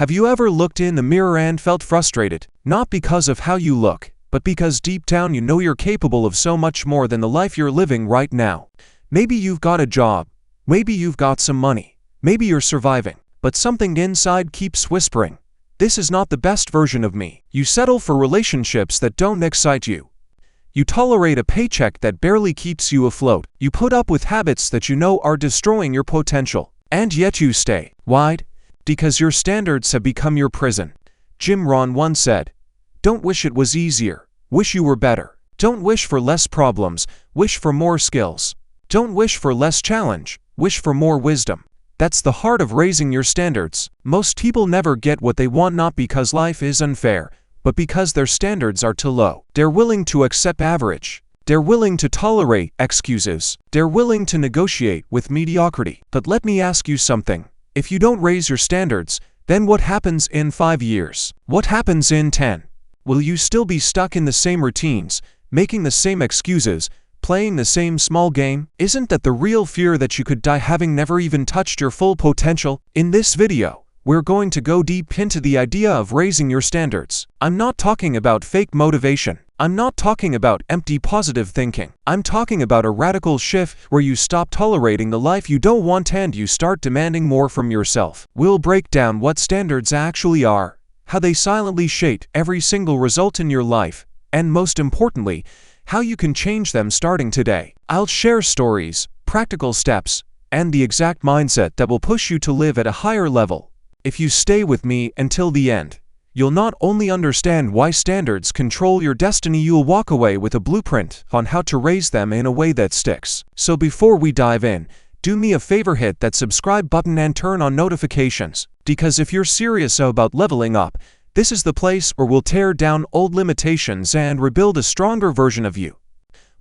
Have you ever looked in the mirror and felt frustrated? Not because of how you look, but because deep down you know you're capable of so much more than the life you're living right now. Maybe you've got a job. Maybe you've got some money. Maybe you're surviving. But something inside keeps whispering, "This is not the best version of me." You settle for relationships that don't excite you. You tolerate a paycheck that barely keeps you afloat. You put up with habits that you know are destroying your potential. And yet you stay. Why? Because your standards have become your prison. Jim Rohn once said, "Don't wish it was easier. Wish you were better. Don't wish for less problems. Wish for more skills. Don't wish for less challenge. Wish for more wisdom." That's the heart of raising your standards. Most people never get what they want not because life is unfair, but because their standards are too low. They're willing to accept average. They're willing to tolerate excuses. They're willing to negotiate with mediocrity. But let me ask you something. If you don't raise your standards, then what happens in 5 years? What happens in 10? Will you still be stuck in the same routines, making the same excuses, playing the same small game? Isn't that the real fear, that you could die having never even touched your full potential? In this video, we're going to go deep into the idea of raising your standards. I'm not talking about fake motivation. I'm not talking about empty positive thinking. I'm talking about a radical shift where you stop tolerating the life you don't want and you start demanding more from yourself. We'll break down what standards actually are, how they silently shape every single result in your life, and most importantly, how you can change them starting today. I'll share stories, practical steps, and the exact mindset that will push you to live at a higher level. If you stay with me until the end, you'll not only understand why standards control your destiny, you'll walk away with a blueprint on how to raise them in a way that sticks. So before we dive in, do me a favor, hit that subscribe button and turn on notifications, because if you're serious about leveling up, this is the place where we'll tear down old limitations and rebuild a stronger version of you.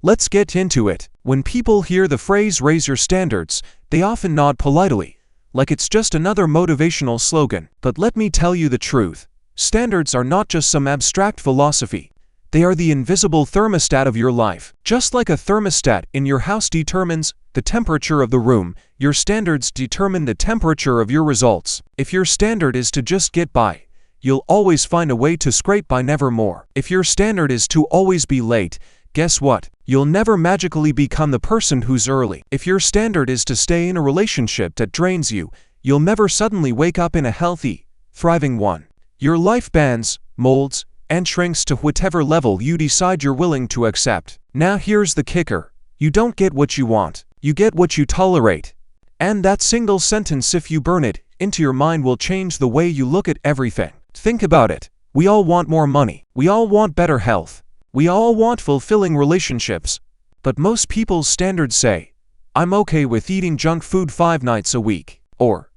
Let's get into it. When people hear the phrase "raise your standards," they often nod politely, like it's just another motivational slogan. But let me tell you the truth. Standards are not just some abstract philosophy. They are the invisible thermostat of your life. Just like a thermostat in your house determines the temperature of the room, your standards determine the temperature of your results. If your standard is to just get by, you'll always find a way to scrape by, never more. If your standard is to always be late, guess what? You'll never magically become the person who's early. If your standard is to stay in a relationship that drains you, you'll never suddenly wake up in a healthy, thriving one. Your life bends, molds, and shrinks to whatever level you decide you're willing to accept. Now here's the kicker. You don't get what you want. You get what you tolerate. And that single sentence, if you burn it into your mind, will change the way you look at everything. Think about it. We all want more money. We all want better health. We all want fulfilling relationships. But most people's standards say, "I'm okay with eating junk food 5 nights a week," or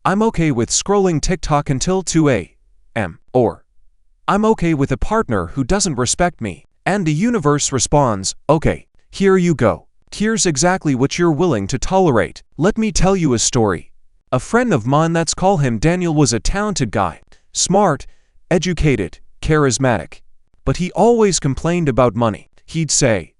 "I'm okay with scrolling TikTok until 2 a.m., or "I'm okay with a partner who doesn't respect me." And the universe responds, "Okay, here you go. Here's exactly what you're willing to tolerate." Let me tell you a story. A friend of mine, let's call him Daniel, was a talented guy. Smart, educated, charismatic. But he always complained about money. He'd say,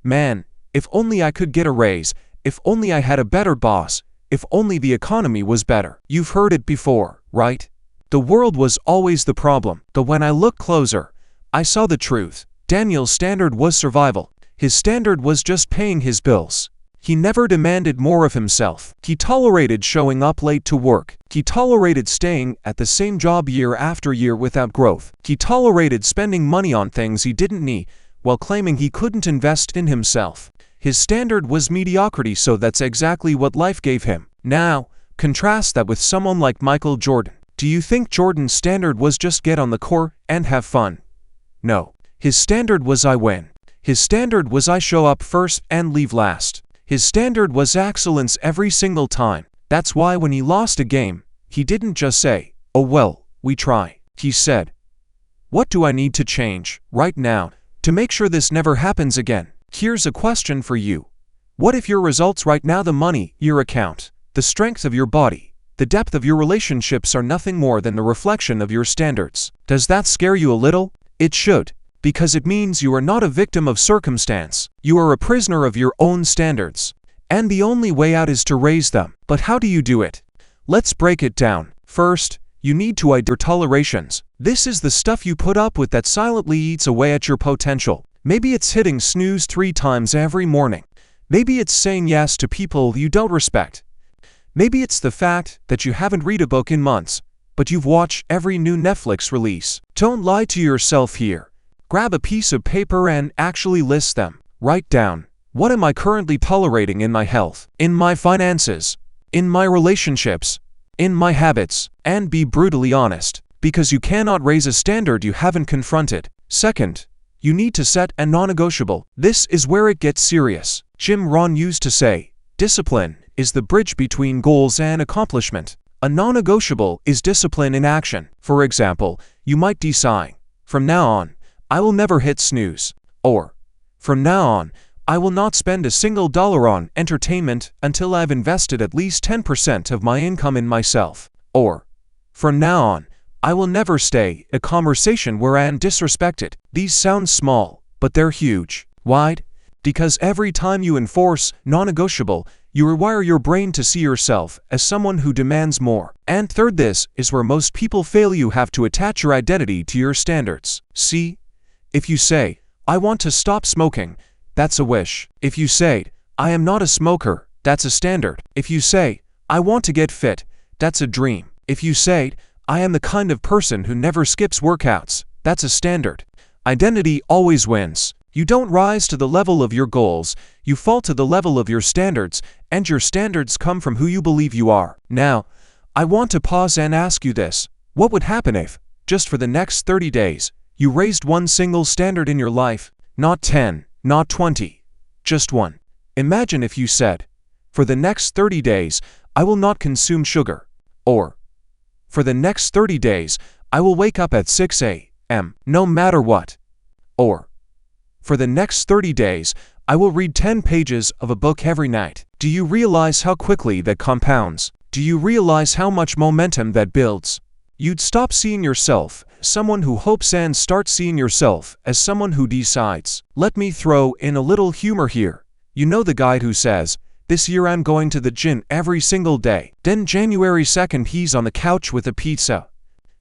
"Man, if only I could get a raise, if only I had a better boss, if only the economy was better." You've heard it before, right? The world was always the problem. But when I looked closer, I saw the truth. Daniel's standard was survival. His standard was just paying his bills. He never demanded more of himself. He tolerated showing up late to work. He tolerated staying at the same job year after year without growth. He tolerated spending money on things he didn't need while claiming he couldn't invest in himself. His standard was mediocrity, so that's exactly what life gave him. Now, contrast that with someone like Michael Jordan. Do you think Jordan's standard was just get on the court and have fun? No. His standard was "I win." His standard was "I show up first and leave last." His standard was excellence every single time. That's why when he lost a game, he didn't just say, "Oh well, we try." He said, "What do I need to change right now to make sure this never happens again?" Here's a question for you. What if your results right now, the money, your account, the strength of your body, the depth of your relationships are nothing more than the reflection of your standards? Does that scare you a little? It should. Because it means you are not a victim of circumstance. You are a prisoner of your own standards. And the only way out is to raise them. But how do you do it? Let's break it down. First, You need to identify your tolerations. This is the stuff you put up with that silently eats away at your potential. Maybe it's hitting snooze 3 times every morning. Maybe it's saying yes to people you don't respect. Maybe it's the fact that you haven't read a book in months, but you've watched every new Netflix release. Don't lie to yourself here. Grab a piece of paper and actually list them. Write down, what am I currently tolerating in my health, in my finances, in my relationships, in my habits, and be brutally honest, because you cannot raise a standard you haven't confronted. Second, you need to set a non-negotiable. This is where it gets serious. Jim Rohn used to say, discipline is the bridge between goals and accomplishment. A non-negotiable is discipline in action. For example, you might decide, from now on, I will never hit snooze. Or, from now on, I will not spend a single dollar on entertainment until I've invested at least 10% of my income in myself. Or, from now on, I will never stay in a conversation where I am disrespected. These sound small, but they're huge. Why? Because every time you enforce non-negotiable, you rewire your brain to see yourself as someone who demands more. And third, this is where most people fail. You have to attach your identity to your standards. See? If you say, I want to stop smoking, that's a wish. If you say, I am not a smoker, that's a standard. If you say, I want to get fit, that's a dream. If you say, I am the kind of person who never skips workouts, that's a standard. Identity always wins. You don't rise to the level of your goals, you fall to the level of your standards, and your standards come from who you believe you are. Now, I want to pause and ask you this. What would happen if, just for the next 30 days, you raised one single standard in your life? Not 10, not 20, just one. Imagine if you said, for the next 30 days, I will not consume sugar. Or, for the next 30 days, I will wake up at 6 a.m. no matter what. Or, for the next 30 days, I will read 10 pages of a book every night. Do you realize how quickly that compounds? Do you realize how much momentum that builds? You'd stop seeing yourself as someone who hopes and start seeing yourself as someone who decides. Let me throw in a little humor here. You know the guy who says, this year I'm going to the gym every single day. Then January 2nd he's on the couch with a pizza.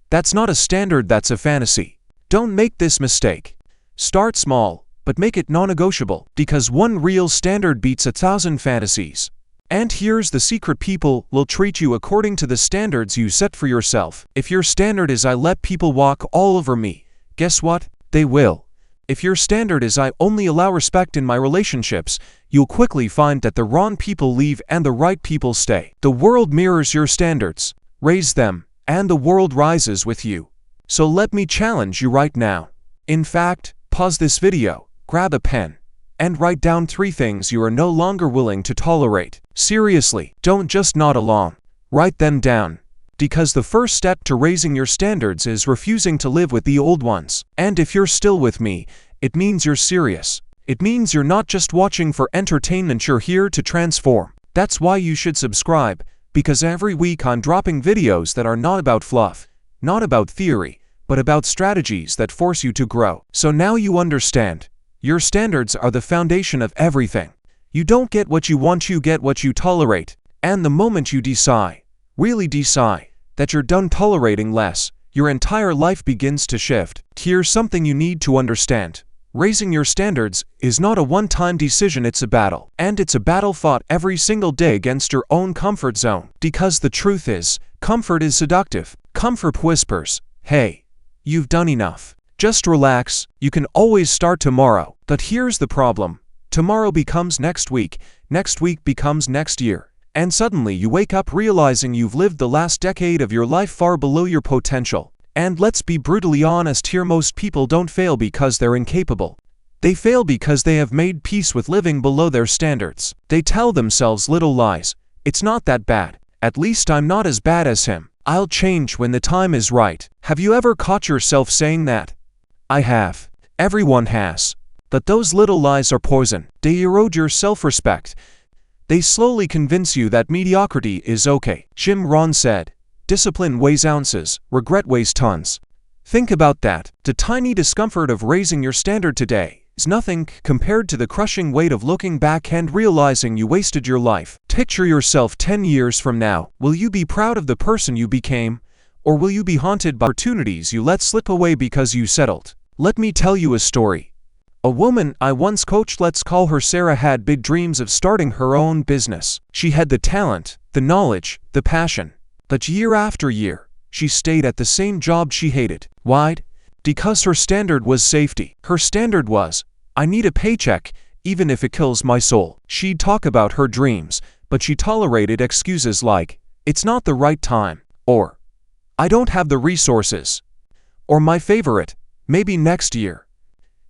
That's not a standard, that's a fantasy. Don't make this mistake. Start small, but make it non-negotiable, because one real standard beats 1,000 fantasies. And here's the secret: people will treat you according to the standards you set for yourself. If your standard is I let people walk all over me, guess what? They will. If your standard is I only allow respect in my relationships, you'll quickly find that the wrong people leave and the right people stay. The world mirrors your standards. Raise them, and the world rises with you. So let me challenge you right now. In fact, pause this video, grab a pen, and write down 3 things you are no longer willing to tolerate. Seriously, don't just nod along. Write them down. Because the first step to raising your standards is refusing to live with the old ones. And if you're still with me, it means you're serious. It means you're not just watching for entertainment, you're here to transform. That's why you should subscribe, because every week I'm dropping videos that are not about fluff, not about theory, but about strategies that force you to grow. So now you understand. Your standards are the foundation of everything. You don't get what you want, you get what you tolerate. And the moment you decide, really decide, that you're done tolerating less, your entire life begins to shift. Here's something you need to understand. Raising your standards is not a one-time decision, it's a battle. And it's a battle fought every single day against your own comfort zone. Because the truth is, comfort is seductive. Comfort whispers, hey, you've done enough. Just relax, you can always start tomorrow. But here's the problem. Tomorrow becomes next week becomes next year. And suddenly you wake up realizing you've lived the last decade of your life far below your potential. And let's be brutally honest here, most people don't fail because they're incapable. They fail because they have made peace with living below their standards. They tell themselves little lies. It's not that bad. At least I'm not as bad as him. I'll change when the time is right. Have you ever caught yourself saying that? I have. Everyone has. But those little lies are poison. They erode your self-respect. They slowly convince you that mediocrity is okay. Jim Rohn said, discipline weighs ounces, regret weighs tons. Think about that. The tiny discomfort of raising your standard today is nothing compared to the crushing weight of looking back and realizing you wasted your life. Picture yourself 10 years from now. Will you be proud of the person you became? Or will you be haunted by opportunities you let slip away because you settled? Let me tell you a story. A woman I once coached, let's call her Sarah, had big dreams of starting her own business. She had the talent, the knowledge, the passion. But year after year, she stayed at the same job she hated. Why? Because her standard was safety. Her standard was, I need a paycheck, even if it kills my soul. She'd talk about her dreams, but she tolerated excuses like, it's not the right time, or I don't have the resources, or my favorite, maybe next year.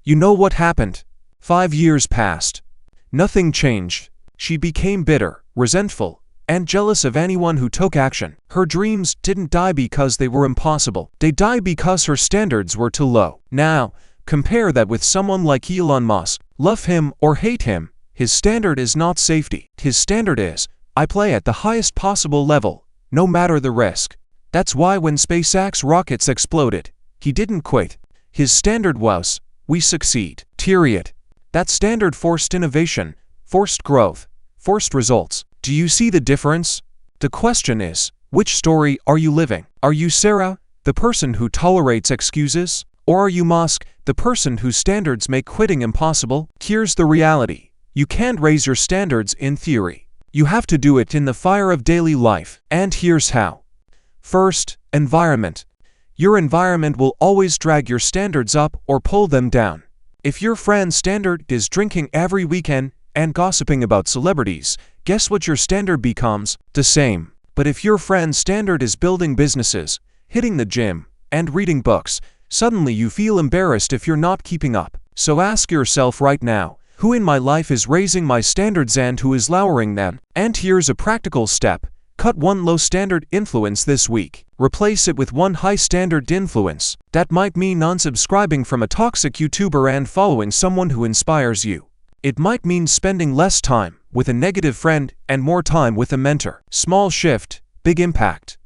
You know what happened? 5 years passed. Nothing changed. She became bitter, resentful, and jealous of anyone who took action. Her dreams didn't die because they were impossible. They died because her standards were too low. Now, compare that with someone like Elon Musk. Love him or hate him, his standard is not safety. His standard is, I play at the highest possible level, no matter the risk. That's why when SpaceX rockets exploded, he didn't quit. His standard was, we succeed. Period. That standard forced innovation, forced growth, forced results. Do you see the difference? The question is, which story are you living? Are you Sarah, the person who tolerates excuses? Or are you Musk, the person whose standards make quitting impossible? Here's the reality. You can't raise your standards in theory. You have to do it in the fire of daily life. And here's how. First, environment. Your environment will always drag your standards up or pull them down. If your friend's standard is drinking every weekend and gossiping about celebrities, guess what your standard becomes? The same. But if your friend's standard is building businesses, hitting the gym, and reading books, suddenly you feel embarrassed if you're not keeping up. So ask yourself right now, who in my life is raising my standards and who is lowering them? And here's a practical step. Cut one low standard influence this week. Replace it with one high standard influence. That might mean unsubscribing from a toxic YouTuber and following someone who inspires you. It might mean spending less time with a negative friend and more time with a mentor. Small shift, big impact.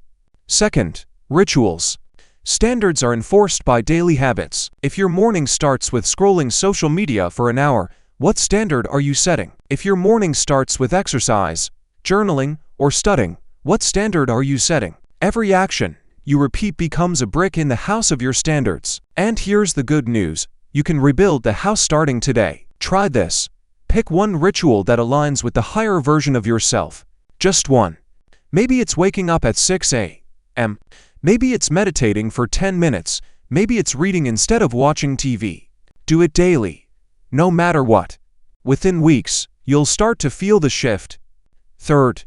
Second, rituals. Standards are enforced by daily habits. If your morning starts with scrolling social media for an hour, what standard are you setting? If your morning starts with exercise, journaling, or studying, what standard are you setting? Every action you repeat becomes a brick in the house of your standards. And here's the good news. You can rebuild the house starting today. Try this. Pick one ritual that aligns with the higher version of yourself. Just one. Maybe it's waking up at 6 a.m. Maybe it's meditating for 10 minutes. Maybe it's reading instead of watching TV. Do it daily. No matter what. Within weeks, you'll start to feel the shift. Third,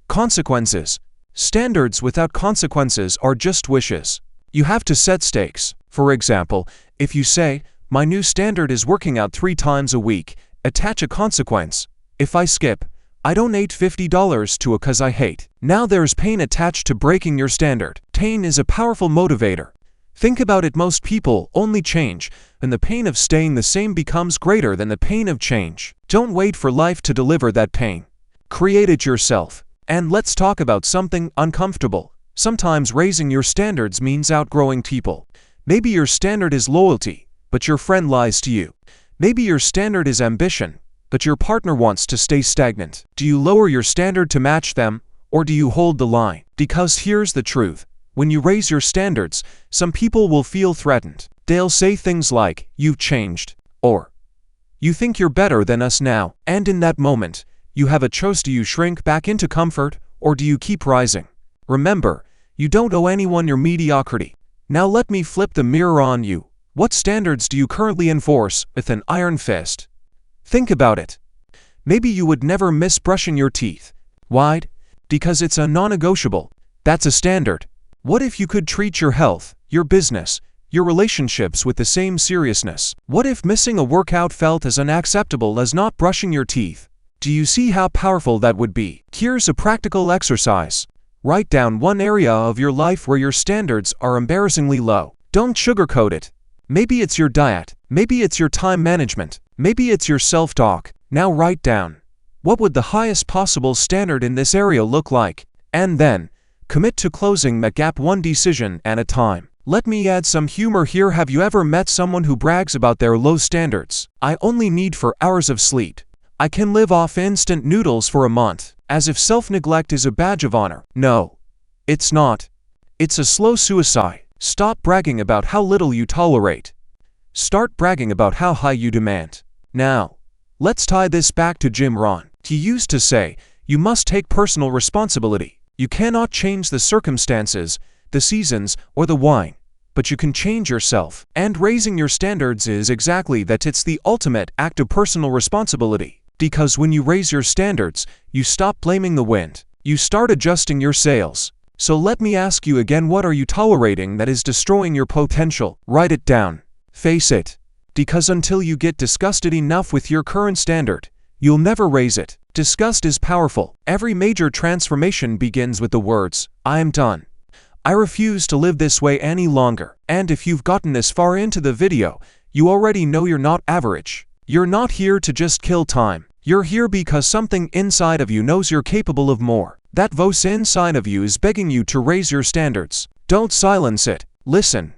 consequences. Standards without consequences are just wishes. You have to set stakes. For example, if you say, my new standard is working out 3 times a week, attach a consequence. If I skip, I donate $50 to a cause I hate. Now there's pain attached to breaking your standard. Pain is a powerful motivator. Think about it, most people only change, and the pain of staying the same becomes greater than the pain of change. Don't wait for life to deliver that pain. Create it yourself. And let's talk about something uncomfortable. Sometimes raising your standards means outgrowing people. Maybe your standard is loyalty, but your friend lies to you. Maybe your standard is ambition, but your partner wants to stay stagnant. Do you lower your standard to match them, or do you hold the line? Because here's the truth. When you raise your standards, some people will feel threatened. They'll say things like, you've changed, or you think you're better than us now. And in that moment, you have a choice. Do you shrink back into comfort, or do you keep rising? Remember, you don't owe anyone your mediocrity. Now let me flip the mirror on you. What standards do you currently enforce with an iron fist? Think about it. Maybe you would never miss brushing your teeth. Why? Because it's a non-negotiable. That's a standard. What if you could treat your health, your business, your relationships with the same seriousness? What if missing a workout felt as unacceptable as not brushing your teeth? Do you see how powerful that would be? Here's a practical exercise. Write down one area of your life where your standards are embarrassingly low. Don't sugarcoat it. Maybe it's your diet. Maybe it's your time management. Maybe it's your self-talk. Now write down, what would the highest possible standard in this area look like? And then, commit to closing that gap one decision at a time. Let me add some humor here. Have you ever met someone who brags about their low standards? I only need 4 hours of sleep. I can live off instant noodles for a month, as if self-neglect is a badge of honor. No, it's not. It's a slow suicide. Stop bragging about how little you tolerate. Start bragging about how high you demand. Now, let's tie this back to Jim Rohn. He used to say, you must take personal responsibility. You cannot change the circumstances, the seasons, or the wine, but you can change yourself. And raising your standards is exactly that. It's the ultimate act of personal responsibility. Because when you raise your standards, you stop blaming the wind. You start adjusting your sails. So let me ask you again, what are you tolerating that is destroying your potential? Write it down. Face it. Because until you get disgusted enough with your current standard, you'll never raise it. Disgust is powerful. Every major transformation begins with the words, I am done. I refuse to live this way any longer. And if you've gotten this far into the video, you already know you're not average. You're not here to just kill time. You're here because something inside of you knows you're capable of more. That voice inside of you is begging you to raise your standards. Don't silence it. Listen,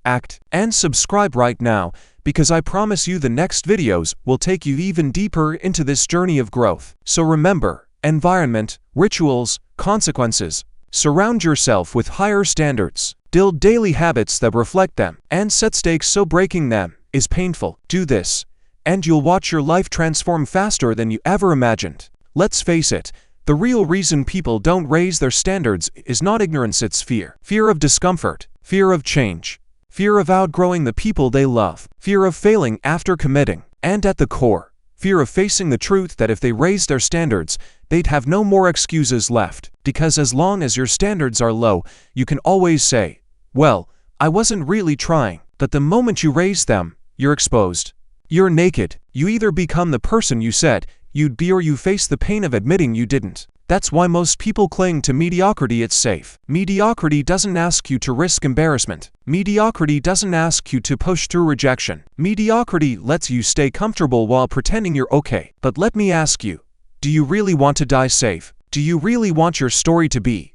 act, and subscribe right now, because I promise you the next videos will take you even deeper into this journey of growth. So remember, environment, rituals, consequences. Surround yourself with higher standards. Build daily habits that reflect them, and set stakes so breaking them is painful. Do this, and you'll watch your life transform faster than you ever imagined. Let's face it, the real reason people don't raise their standards is not ignorance, it's fear. Fear of discomfort, fear of change, fear of outgrowing the people they love, fear of failing after committing, and at the core, fear of facing the truth that if they raised their standards, they'd have no more excuses left. Because as long as your standards are low, you can always say, well, I wasn't really trying. But the moment you raise them, you're exposed. You're naked. You either become the person you said you'd be, or you face the pain of admitting you didn't. That's why most people cling to mediocrity. It's safe. Mediocrity doesn't ask you to risk embarrassment. Mediocrity doesn't ask you to push through rejection. Mediocrity lets you stay comfortable while pretending you're okay. But let me ask you, do you really want to die safe? Do you really want your story to be,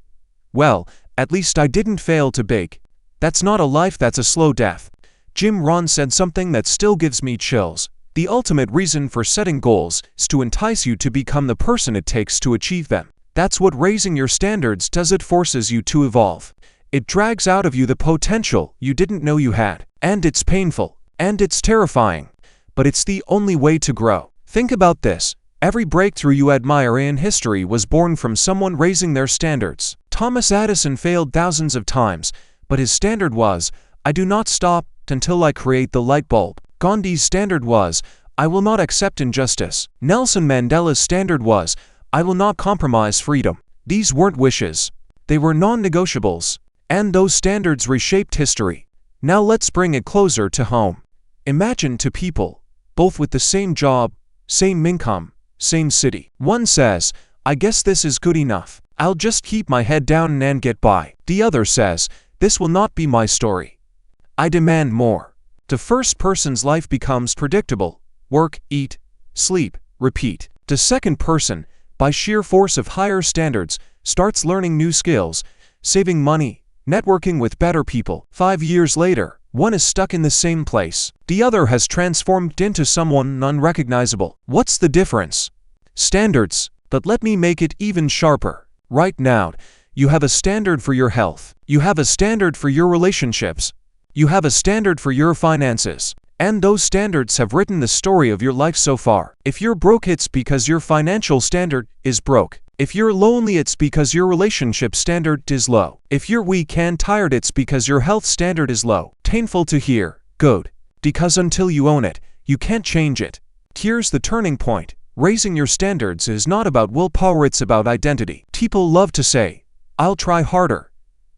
well, at least I didn't fail to bake? That's not a life, that's a slow death. Jim Rohn said something that still gives me chills. The ultimate reason for setting goals is to entice you to become the person it takes to achieve them. That's what raising your standards does. It forces you to evolve. It drags out of you the potential you didn't know you had. And it's painful. And it's terrifying. But it's the only way to grow. Think about this. Every breakthrough you admire in history was born from someone raising their standards. Thomas Edison failed thousands of times, but his standard was, I do not stop until I create the light bulb. Gandhi's standard was, I will not accept injustice. Nelson Mandela's standard was, I will not compromise freedom. These weren't wishes. They were non-negotiables. And those standards reshaped history. Now let's bring it closer to home. Imagine two people, both with the same job, same income, same city. One says, I guess this is good enough. I'll just keep my head down and get by. The other says, this will not be my story. I demand more. The first person's life becomes predictable. Work, eat, sleep, repeat. The second person, by sheer force of higher standards, starts learning new skills, saving money, networking with better people. 5 years later, one is stuck in the same place. The other has transformed into someone unrecognizable. What's the difference? Standards. But let me make it even sharper. Right now, you have a standard for your health. You have a standard for your relationships. You have a standard for your finances. And those standards have written the story of your life so far. If you're broke, it's because your financial standard is broke. If you're lonely, it's because your relationship standard is low. If you're weak and tired, it's because your health standard is low. Painful to hear, good. Because until you own it, you can't change it. Here's the turning point. Raising your standards is not about willpower, it's about identity. People love to say, I'll try harder.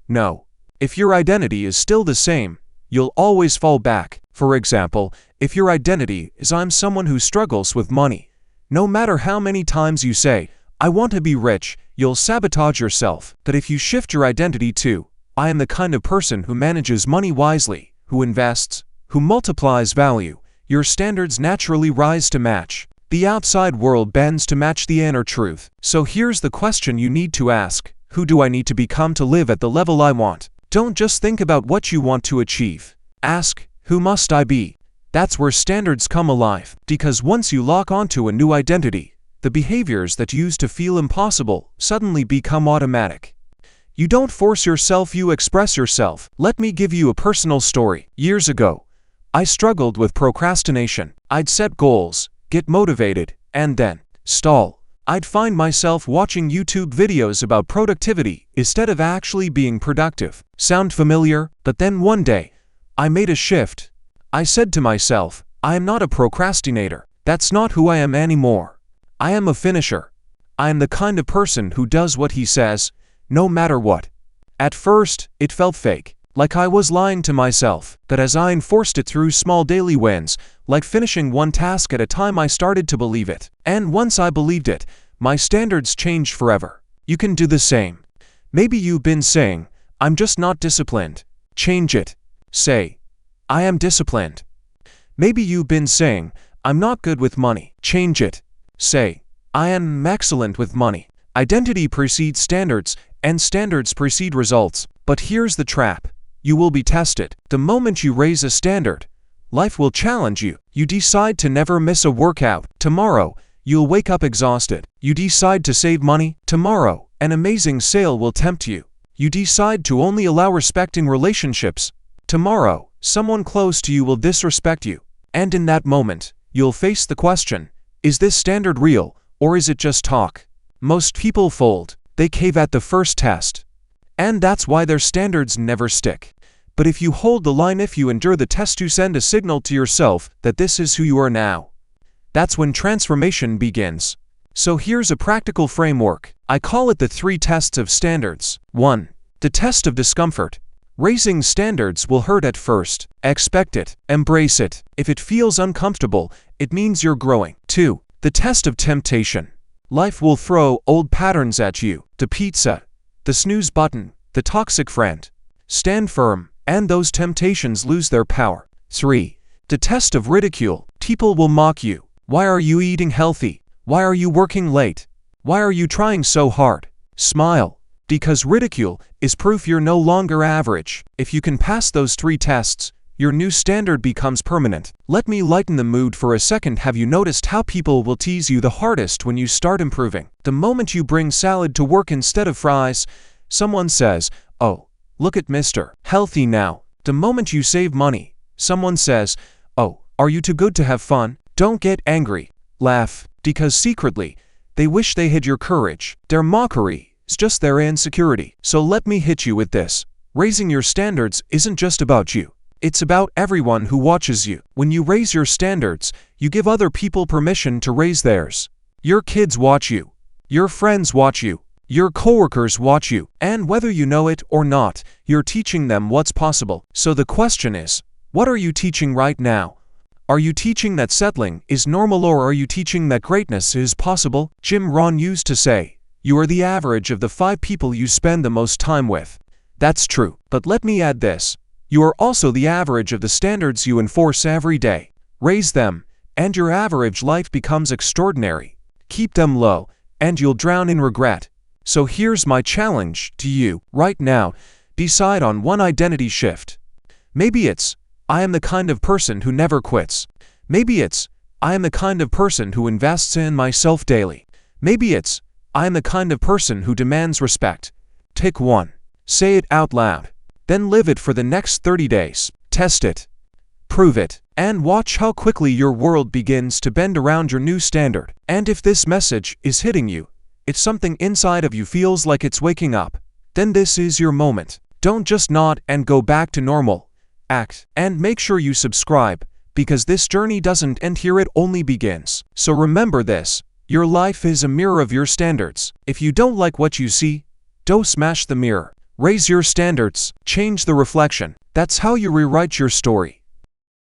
No. If your identity is still the same, you'll always fall back. For example, if your identity is I'm someone who struggles with money, no matter how many times you say, I want to be rich, you'll sabotage yourself. But if you shift your identity to, I am the kind of person who manages money wisely, who invests, who multiplies value, your standards naturally rise to match. The outside world bends to match the inner truth. So here's the question you need to ask. Who do I need to become to live at the level I want? Don't just think about what you want to achieve. Ask, who must I be? That's where standards come alive. Because once you lock onto a new identity, the behaviors that used to feel impossible suddenly become automatic. You don't force yourself, you express yourself. Let me give you a personal story. Years ago, I struggled with procrastination. I'd set goals, get motivated, and then stall. I'd find myself watching YouTube videos about productivity instead of actually being productive. Sound familiar? But then one day, I made a shift. I said to myself, I am not a procrastinator. That's not who I am anymore. I am a finisher. I am the kind of person who does what he says, no matter what. At first, it felt fake, like I was lying to myself, but as I enforced it through small daily wins, like finishing one task at a time, I started to believe it. And once I believed it, my standards changed forever. You can do the same. Maybe you've been saying, I'm just not disciplined. Change it. Say, I am disciplined. Maybe you've been saying, I'm not good with money. Change it. Say, I am excellent with money. Identity precedes standards, and standards precede results. But here's the trap. You will be tested. The moment you raise a standard, life will challenge you. You decide to never miss a workout. Tomorrow, you'll wake up exhausted. You decide to save money. Tomorrow, an amazing sale will tempt you. You decide to only allow respect in relationships. Tomorrow, someone close to you will disrespect you. And in that moment, you'll face the question, is this standard real, or is it just talk? Most people fold. They cave at the first test. And that's why their standards never stick. But if you hold the line, if you endure the test, you send a signal to yourself that this is who you are now. That's when transformation begins. So here's a practical framework. I call it the 3 tests of standards. 1. The test of discomfort. Raising standards will hurt at first. Expect it. Embrace it. If it feels uncomfortable, it means you're growing. 2. The test of temptation. Life will throw old patterns at you. The pizza, the snooze button, the toxic friend. Stand firm, and those temptations lose their power. 3. The test of ridicule. People will mock you. Why are you eating healthy? Why are you working late? Why are you trying so hard? Smile. Because ridicule is proof you're no longer average. If you can pass those 3 tests, your new standard becomes permanent. Let me lighten the mood for a second. Have you noticed how people will tease you the hardest when you start improving? The moment you bring salad to work instead of fries, someone says, oh, look at Mr. Healthy now. The moment you save money, someone says, oh, are you too good to have fun? Don't get angry. Laugh, because secretly, they wish they had your courage. Their mockery is just their insecurity. So let me hit you with this. Raising your standards isn't just about you. It's about everyone who watches you. When you raise your standards, you give other people permission to raise theirs. Your kids watch you. Your friends watch you. Your coworkers watch you. And whether you know it or not, you're teaching them what's possible. So the question is, what are you teaching right now? Are you teaching that settling is normal, or are you teaching that greatness is possible? Jim Rohn used to say, you are the average of the 5 people you spend the most time with. That's true. But let me add this. You are also the average of the standards you enforce every day. Raise them, and your average life becomes extraordinary. Keep them low, and you'll drown in regret. So here's my challenge to you right now. Decide on one identity shift. Maybe it's, I am the kind of person who never quits. Maybe it's, I am the kind of person who invests in myself daily. Maybe it's, I am the kind of person who demands respect. Take one. Say it out loud. Then live it for the next 30 days. Test it. Prove it. And watch how quickly your world begins to bend around your new standard. And if this message is hitting you, if something inside of you feels like it's waking up, then this is your moment. Don't just nod and go back to normal. Act. And make sure you subscribe, because this journey doesn't end here, it only begins. So remember this. Your life is a mirror of your standards. If you don't like what you see, don't smash the mirror. Raise your standards, change the reflection. That's how you rewrite your story.